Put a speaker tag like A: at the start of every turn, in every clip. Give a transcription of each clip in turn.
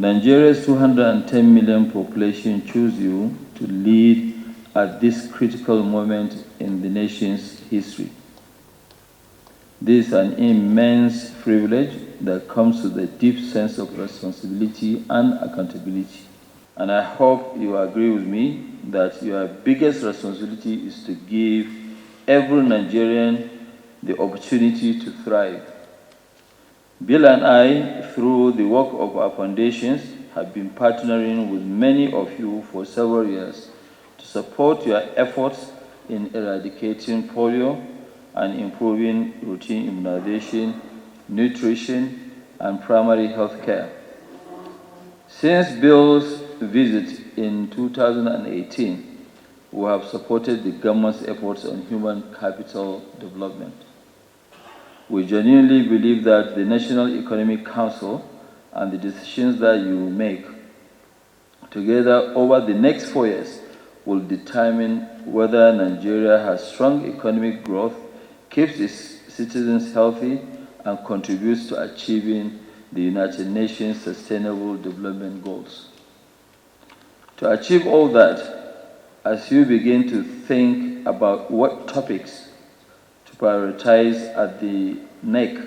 A: Nigeria's 210 million population choose you to lead at this critical moment in the nation's history. This is an immense privilege that comes with a deep sense of responsibility and accountability. And I hope you agree with me that your biggest responsibility is to give every Nigerian the opportunity to thrive. Bill and I, through the work of our foundations, have been partnering with many of you for several years to support your efforts in eradicating polio and improving routine immunization, nutrition, and primary health care. Since Bill's visit in 2018, we have supported the government's efforts on human capital development. We genuinely believe that the National Economic Council and the decisions that you make together over the next 4 years will determine whether Nigeria has strong economic growth, keeps its citizens healthy, and contributes to achieving the United Nations Sustainable Development Goals. To achieve all that, as you begin to think about what topics to prioritize at the NEC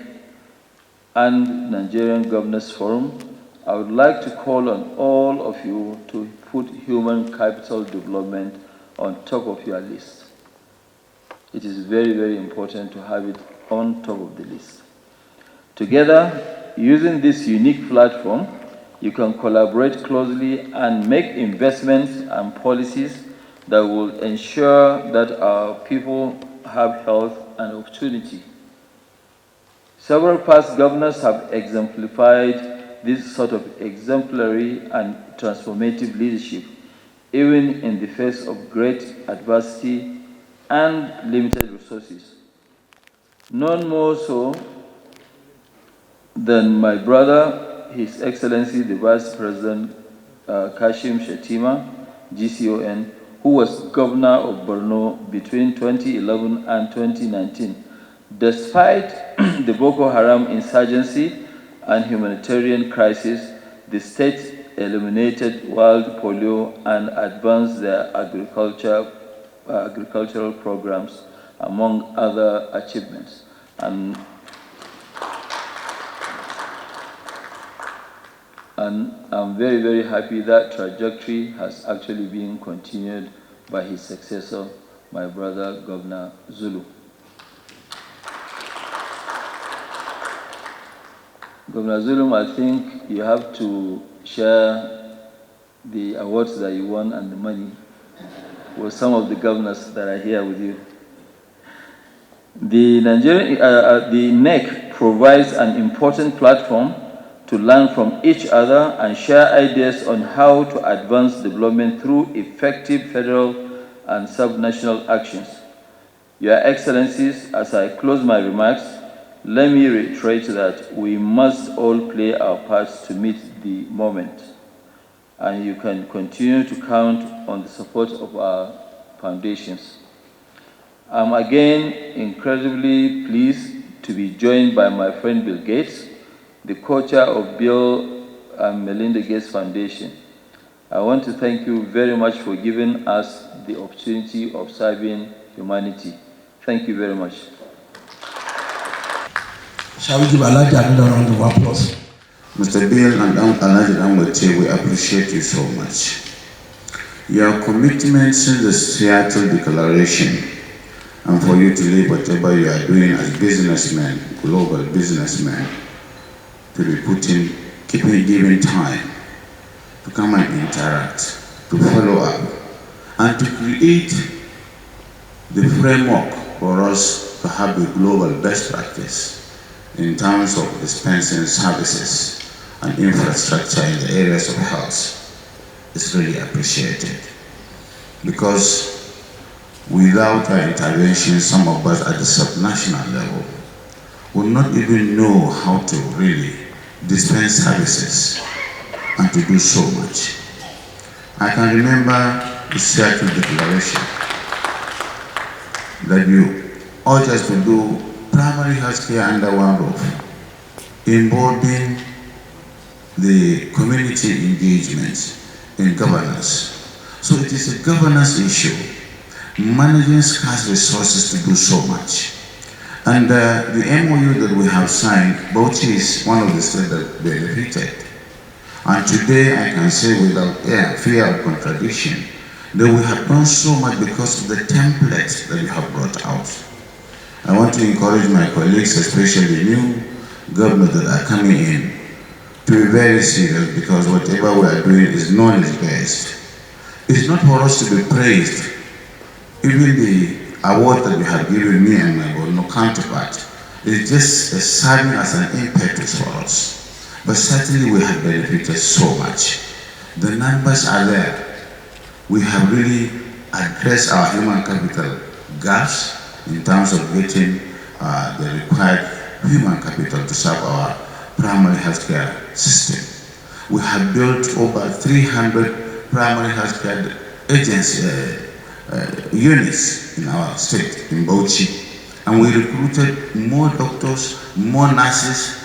A: and Nigerian Governors Forum, I would like to call on all of you to put human capital development on top of your list. It is very, very important to have it on top of the list. Together, using this unique platform, you can collaborate closely and make investments and policies that will ensure that our people have health and opportunity. Several past governors have exemplified this sort of exemplary and transformative leadership, even in the face of great adversity and limited resources. None more so than my brother, His Excellency the Vice President Kashim Shettima, GCON, who was governor of Borno between 2011 and 2019. Despite the Boko Haram insurgency and humanitarian crisis, the state eliminated wild polio and advanced their agricultural programs, among other achievements. And I'm very, very happy that trajectory has actually been continued by his successor, my brother, Governor Zulu. Governor Zulum, I think you have to share the awards that you won and the money with some of the governors that are here with you. The NEC provides an important platform to learn from each other and share ideas on how to advance development through effective federal and subnational actions. Your Excellencies, as I close my remarks, let me reiterate that we must all play our parts to meet the moment, and you can continue to count on the support of our foundations. I'm again incredibly pleased to be joined by my friend Bill Gates, the co-chair of Bill and Melinda Gates Foundation. I want to thank you very much for giving us the opportunity of serving humanity. Thank you very much.
B: Shall we give Alaji another round of applause?
C: Mr. Bill and Alaji Dangote, we appreciate you so much. Your commitment since the Seattle Declaration, and for you to leave whatever you are doing as businessmen, global businessmen, to be giving time to come and interact, to follow up, and to create the framework for us to have the global best practice in terms of dispensing services and infrastructure in the areas of health is really appreciated. Because without our intervention, some of us at the subnational level would not even know how to really dispense services and to do so much. I can remember the Seattle Declaration that you urged us to do primary health care under one roof, involving the community engagement in governance. So it is a governance issue, managing scarce resources to do so much. And the MOU that we have signed, Bauchi is one of the states that benefited. And today I can say without fear of contradiction that we have done so much because of the template that you have brought out. I want to encourage my colleagues, especially new governors that are coming in, to be very serious, because whatever we are doing is knowledge-based. It's not for us to be praised. Even the award that you have given me and my Borno counterpart is just serving as an impetus for us. But certainly we have benefited so much. The numbers are there. We have really addressed our human capital gaps in terms of getting the required human capital to serve our primary healthcare system. We have built over 300 primary healthcare agency units in our state, in Bauchi. And we recruited more doctors, more nurses,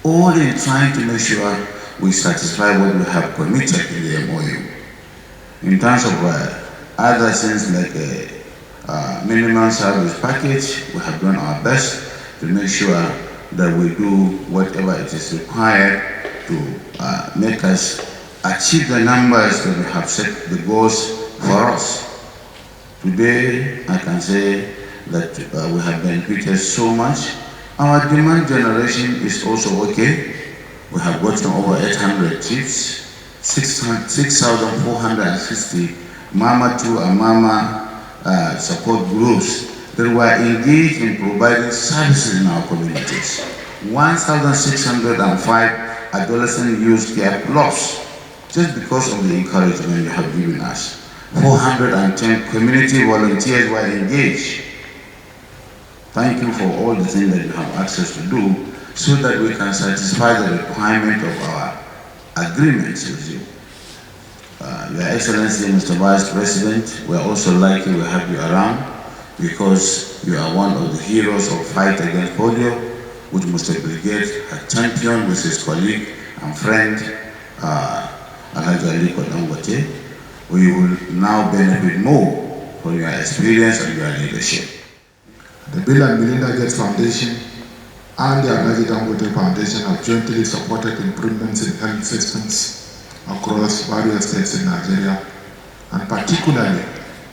C: all in trying to make sure we satisfy what we have committed in the MOU. In terms of other things like a minimum service package, we have done our best to make sure that we do whatever it is required to make us achieve the numbers that we have set the goals for us. Today, I can say that we have benefited so much. Our demand generation is also okay. We have gotten over 800 chiefs, 6,460 Mama 2 and Mama support groups that were engaged in providing services in our communities. 1,605 adolescent youth care plus, just because of the encouragement you have given us. 410 community volunteers were engaged. Thank you for all the things that you have access to do so that we can satisfy the requirement of our agreements with you. Your Excellency, Mr. Vice President, we are also lucky we have you around because you are one of the heroes of fight against polio, which Mr. Brigade had championed with his colleague and friend, Dangote. We will now benefit more from your experience and your leadership.
B: The Bill and Melinda Gates Foundation and the Dangote Foundation have jointly supported improvements in health systems across various states in Nigeria, and particularly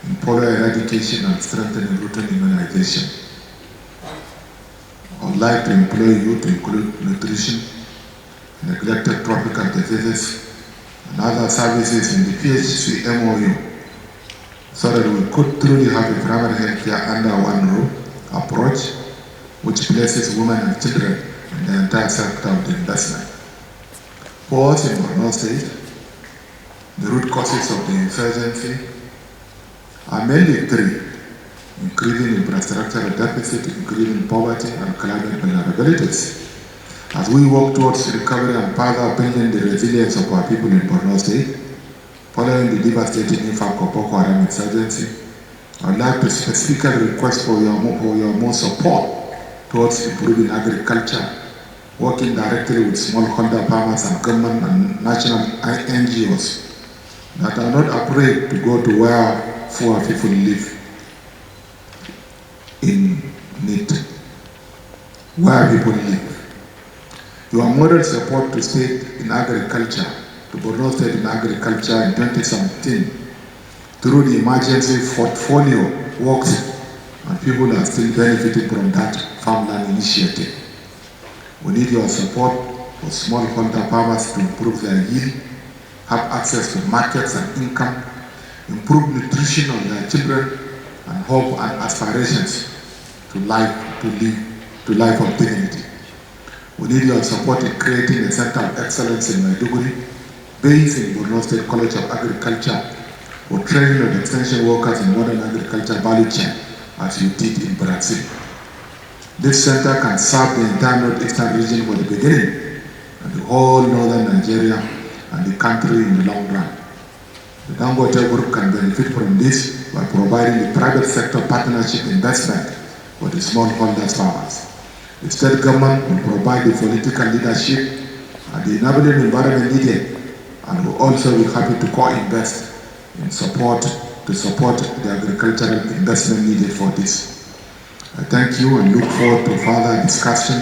B: in polio eradication and strengthening routine immunization. I would like to employ you to include nutrition, neglected tropical diseases, and other services in the PHC MOU, so that we could truly have a primary health care under one roof approach, which places women and children in the entire sector of the investment. For us in Borno State, the root causes of the insurgency are mainly three: increasing infrastructural deficit, increasing poverty, and climate vulnerabilities. As we work towards recovery and further building the resilience of our people in Borno State, following the devastating impact of Boko Haram insurgency, I would like to specifically request for your more support towards improving agriculture, working directly with smallholder farmers and government and national NGOs that are not afraid to go to where poor people live in need, where people live. Your model support to state in agriculture, to Borno State in agriculture in 2017, through the emergency portfolio works, and people are still benefiting from that farmland initiative. We need your support for smallholder farmers to improve their yield, have access to markets and income, improve nutrition of their children, and hope and aspirations to life of dignity. We need your support in creating a center of excellence in Maiduguri, based in Borno State College of Agriculture, for training of extension workers in modern agriculture value chain, as you did in Brazil. This center can serve the entire northeastern region for the beginning, and the whole northern Nigeria and the country in the long run. The Dangote Group can benefit from this by providing the private sector partnership investment for the smallholders farmers. The state government will provide the political leadership and the enabling environment needed, and we'll also be happy to co-invest in support the agricultural investment needed for this. I thank you and look forward to further discussing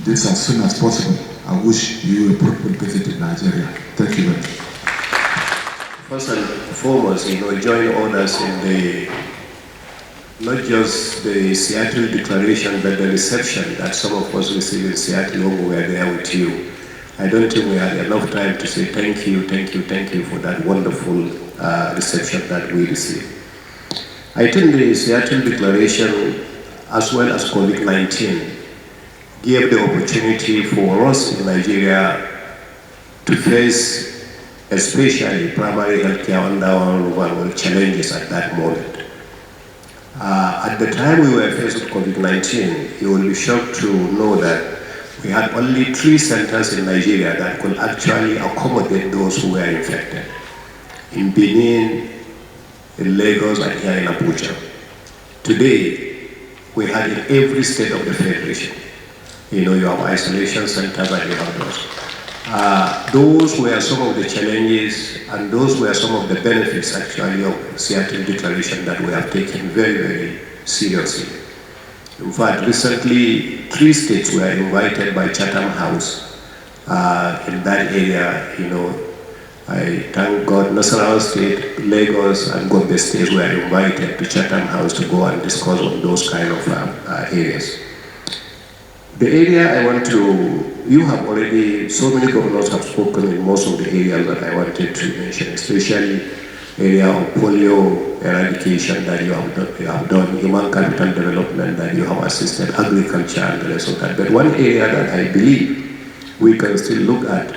B: this as soon as possible. I wish you a fruitful visit in Nigeria. Thank you very much.
D: First and foremost, join others in the, not just the Seattle Declaration, but the reception that some of us received in Seattle when we were there with you. I don't think we had enough time to say thank you for that wonderful reception that we received. I think the Seattle Declaration, as well as COVID-19, gave the opportunity for us in Nigeria to face especially primary healthcare underworld challenges at that moment. At the time we were faced with COVID-19, you will be shocked to know that we had only 3 centers in Nigeria that could actually accommodate those who were infected. In Benin, in Lagos, and here in Abuja. Today, we had in every state of the Federation. You have isolation centers and you have those. Those were some of the challenges, and those were some of the benefits actually of Seattle Declaration that we have taken very, very seriously. In fact, recently 3 states were invited by Chatham House in that area. I thank God Nasarawa State, Lagos, and Gombe states were invited to Chatham House to go and discuss on those kind of areas. The area I want to, you have already, so many governors have spoken in most of the areas that I wanted to mention, especially area of polio eradication that you have done, human capital development that you have assisted, agriculture and the rest of that. But one area that I believe we can still look at,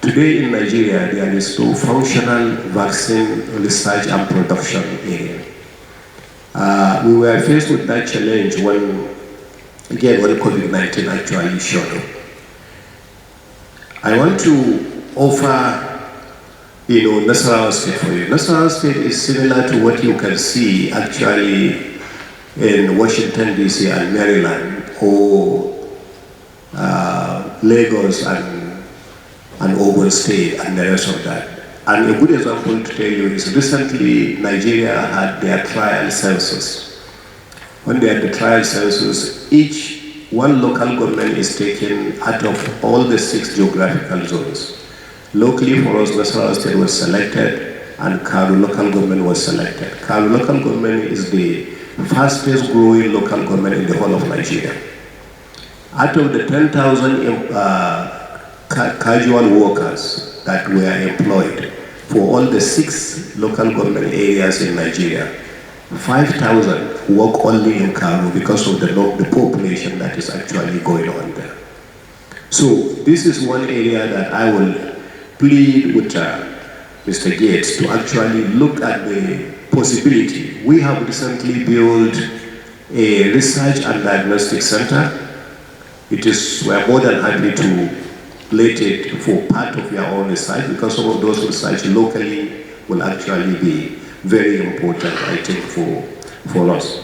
D: today in Nigeria there is no functional vaccine research and production area. We were faced with that challenge when COVID-19 actually showed up. I want to offer Nasarawa State for you. Nasarawa State is similar to what you can see actually in Washington DC and Maryland, or Lagos and Ogun State and the rest of that. And a good example to tell you is recently Nigeria had their trial census. When they had the trial census, one local government is taken out of all the 6 geographical zones. Locally for us, Nasarawa State was selected and Karu local government was selected. Karu local government is the fastest growing local government in the whole of Nigeria. Out of the 10,000 casual workers that were employed for all the 6 local government areas in Nigeria, 5,000 work only in Karu because of the population that is actually going on there. So this is one area that I will plead with Mr. Gates to actually look at the possibility. We have recently built a research and diagnostic center. We're more than happy to let it for part of your own research, because some of those research locally will actually be very important, I think, for us.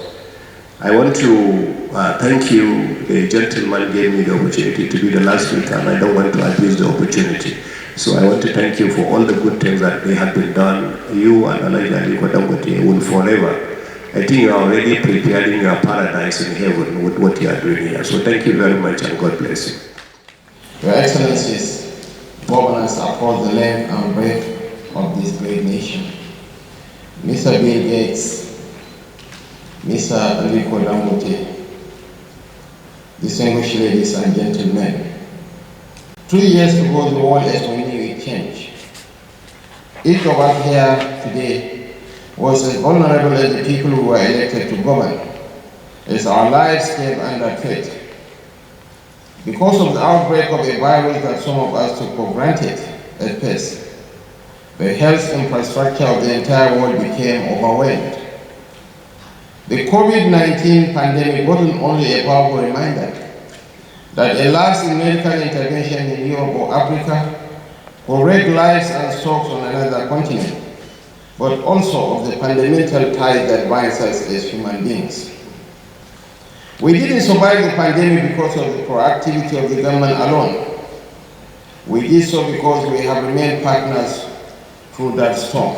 D: I want to thank you. The gentleman gave me the opportunity to be the last speaker, and I don't want to abuse the opportunity. So I want to thank you for all the good things that they have been done. You and Dangote will forever. I think you are already preparing your paradise in heaven with what you are doing here. So thank you very much, and God bless you.
E: Your Excellencies, governors across the length and breadth of this great nation, Mr. Bill Gates, Mr. Aliko Dangote, distinguished ladies and gentlemen, 3 years ago the world economy will change. Each of us here today was as vulnerable as the people who were elected to govern, as our lives came under threat. Because of the outbreak of a virus that some of us took for granted at first, the health infrastructure of the entire world became overwhelmed. The COVID-19 pandemic wasn't only a powerful reminder that a lapse in medical intervention in Europe or Africa will wreak lives and souls on another continent, but also of the fundamental ties that binds us as human beings. We didn't survive the pandemic because of the proactivity of the government alone, We did so because we have remained partners through that storm.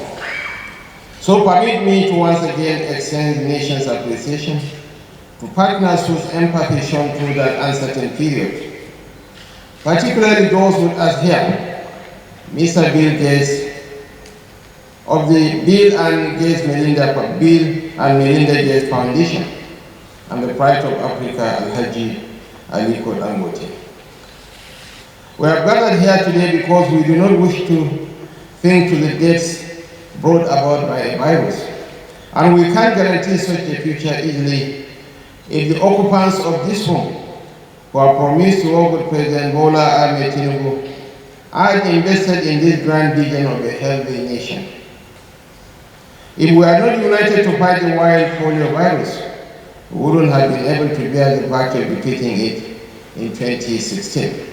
E: So permit me to once again extend the nation's appreciation to partners whose empathy shone through that uncertain period, particularly those with us here, Mr. Bill Gates of the Bill and Melinda Gates Foundation, and the Pride of Africa, Alhaji Aliko Dangote. We have gathered here today because we do not wish to think to the deaths brought about by a virus, and we can't guarantee such a future easily if the occupants of this home, who have promised to work with President Bola Ahmed Tinubu, are invested in this grand vision of a healthy nation. If we are not united to fight the wild polio virus, we wouldn't have been able to bear the battle of defeating it in 2016.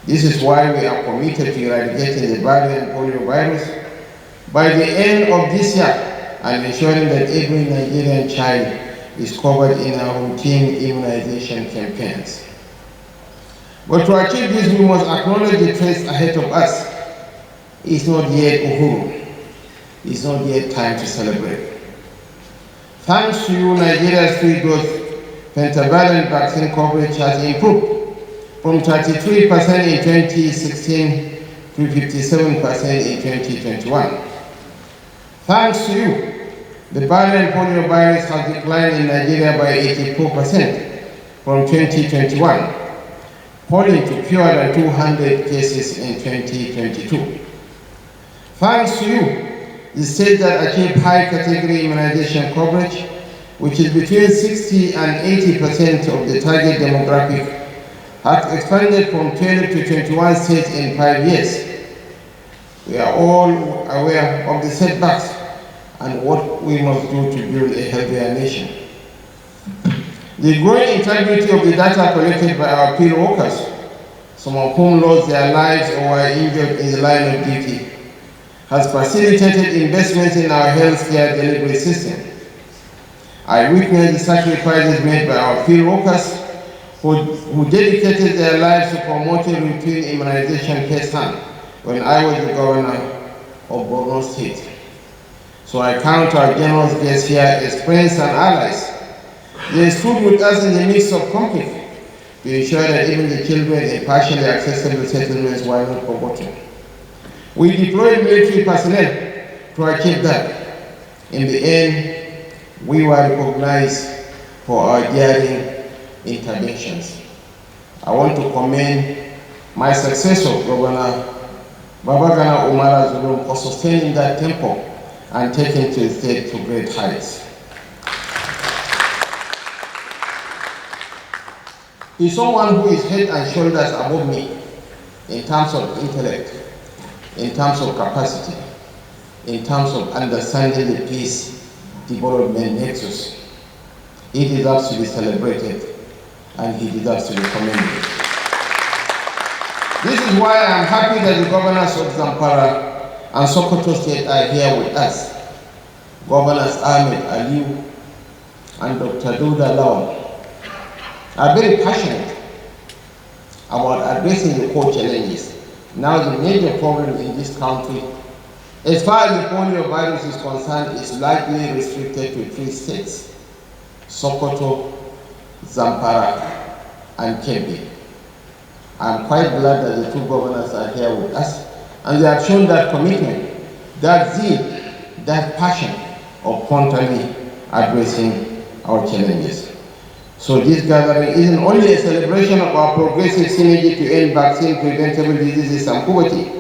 E: This is why we are committed to eradicating the variant polio virus by the end of this year and ensuring that every Nigerian child is covered in our routine immunization campaigns. But to achieve this, we must acknowledge the threats ahead of us. It's not yet Uhuru. It's not yet time to celebrate. Thanks to you, Nigeria's three-dose pentavalent vaccine coverage has improved from 33% in 2016 to 57% in 2021. Thanks to you, the variant polio virus has declined in Nigeria by 84% from 2021, falling to fewer than 200 cases in 2022. Thanks to you, the states that achieve high category immunization coverage, which is between 60 and 80% of the target demographic, have expanded from 12 to 21 states in 5 years. We are all aware of the setbacks and what we must do to build a healthier nation. The growing integrity of the data collected by our field workers, some of whom lost their lives or were injured in the line of duty, has facilitated investments in our healthcare delivery system. I witnessed the sacrifices made by our field workers who dedicated their lives to promoting routine immunization firsthand when I was the governor of Borno State. So I count our generous guests here as friends and allies. They stood with us in the midst of conflict to ensure that even the children in partially accessible settlements were not forgotten. We deployed military personnel to achieve that. In the end, we were recognized for our daring interventions. I want to commend my successor, Governor Babagana Umara Zulum, for sustaining that tempo and taking the state to great heights. He's someone who is head and shoulders above me in terms of intellect, in terms of capacity, in terms of understanding the peace development nexus. He deserves to be celebrated and he deserves to be commended. This is why I am happy that the governors of Zamfara and Sokoto State are here with us. Governors Ahmed Aliu and Dr. Douda Lawal are very passionate about addressing the core challenges. Now the major problem in this country, as far as the polio virus is concerned, is largely restricted to 3 states: Sokoto, Zamfara, and Kebbi. I'm quite glad that the 2 governors are here with us, and they have shown that commitment, that zeal, that passion of frontally addressing our challenges. So this gathering isn't only a celebration of our progressive synergy to end vaccine-preventable diseases and poverty.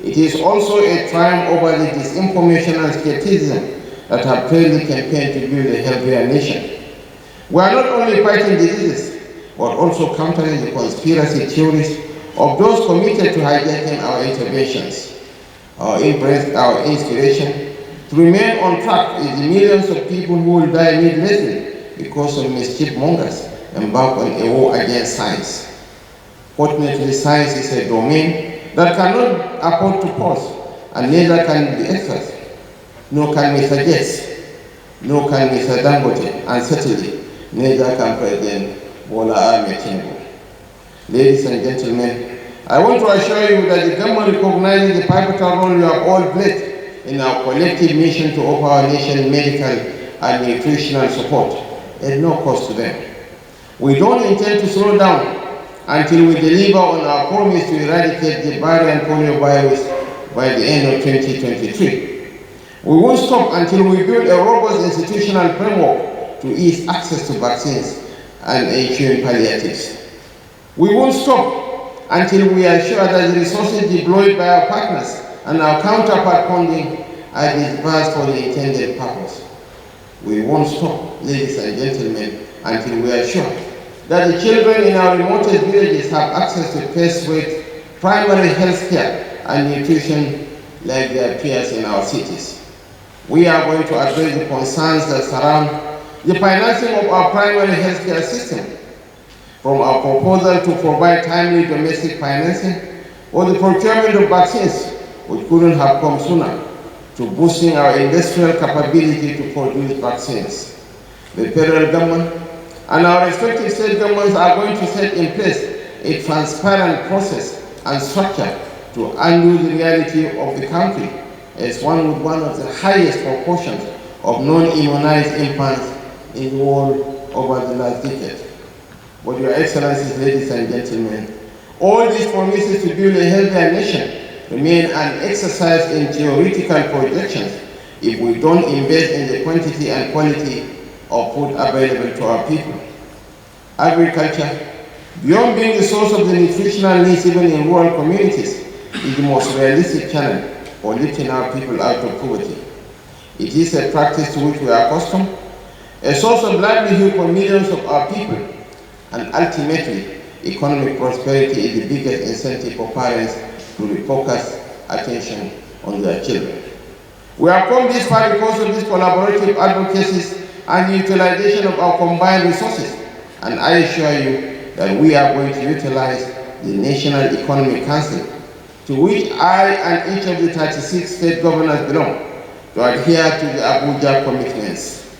E: It is also a triumph over the disinformation and skepticism that have failed the campaign to build a healthier nation. We are not only fighting diseases, but also countering the conspiracy theories of those committed to hijacking our interventions. Our inspiration to remain on track is the millions of people who will die needlessly because of mischief mongers embark on a war against science. Fortunately, science is a domain that cannot afford to pause, and neither can the experts, nor can Mr. Gates, nor can Mr. Dangote, and certainly neither can President Bola Ahmed Tinubu. Ladies and gentlemen, I want to assure you that the government recognizes the pivotal role you have all played in our collective mission to offer our nation medical and nutritional support at no cost to them. We don't intend to slow down until we deliver on our promise to eradicate the variant polio virus by the end of 2023. We won't stop until we build a robust institutional framework to ease access to vaccines and ensuring palliatives. We won't stop until we are sure that the resources deployed by our partners and our counterpart funding are disbursed for the intended purpose. We won't stop, ladies and gentlemen, until we are sure that the children in our remotest villages have access to first-rate primary health care and nutrition like their peers in our cities. We are going to address the concerns that surround the financing of our primary health care system, from our proposal to provide timely domestic financing or the procurement of vaccines, which couldn't have come sooner, to boosting our industrial capability to produce vaccines. The federal government and our respective state governments are going to set in place a transparent process and structure to undo the reality of the country as one with one of the highest proportions of non-immunized infants in the world over the last decade. But Your Excellencies, ladies and gentlemen, all these promises to build a healthier nation remain an exercise in theoretical projections if we don't invest in the quantity and quality of food available to our people. Agriculture, beyond being the source of the nutritional needs even in rural communities, is the most realistic channel for lifting our people out of poverty. It is a practice to which we are accustomed, a source of livelihood for millions of our people, and ultimately, economic prosperity is the biggest incentive for parents to refocus attention on their children. We have come this far because of these collaborative advocacies and the utilization of our combined resources, and I assure you that we are going to utilize the National Economic Council, to which I and each of the 36 state governors belong, to adhere to the Abuja commitments.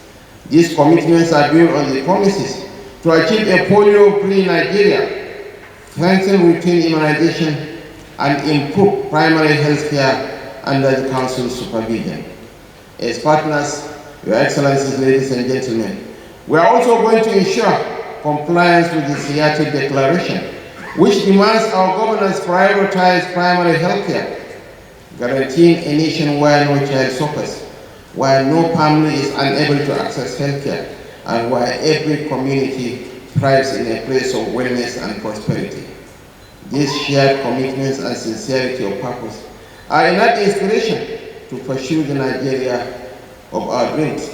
E: These commitments are built on the promises to achieve a polio-free Nigeria, strengthen routine immunization, and improve primary health care under the Council's supervision. As partners, Your Excellencies, ladies and gentlemen, we are also going to ensure compliance with the Seattle Declaration, which demands our governors prioritize primary health care, guaranteeing a nation where no child suffers, where no family is unable to access health care, and where every community thrives in a place of wellness and prosperity. These shared commitments and sincerity of purpose are enough inspiration to pursue the Nigeria of our dreams.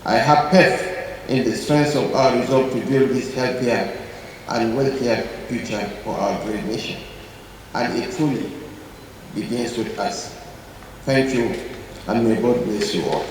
E: I have faith in the strength of our resolve to build this healthier and wealthier future for our great nation. And it truly begins with us. Thank you, and may God bless you all.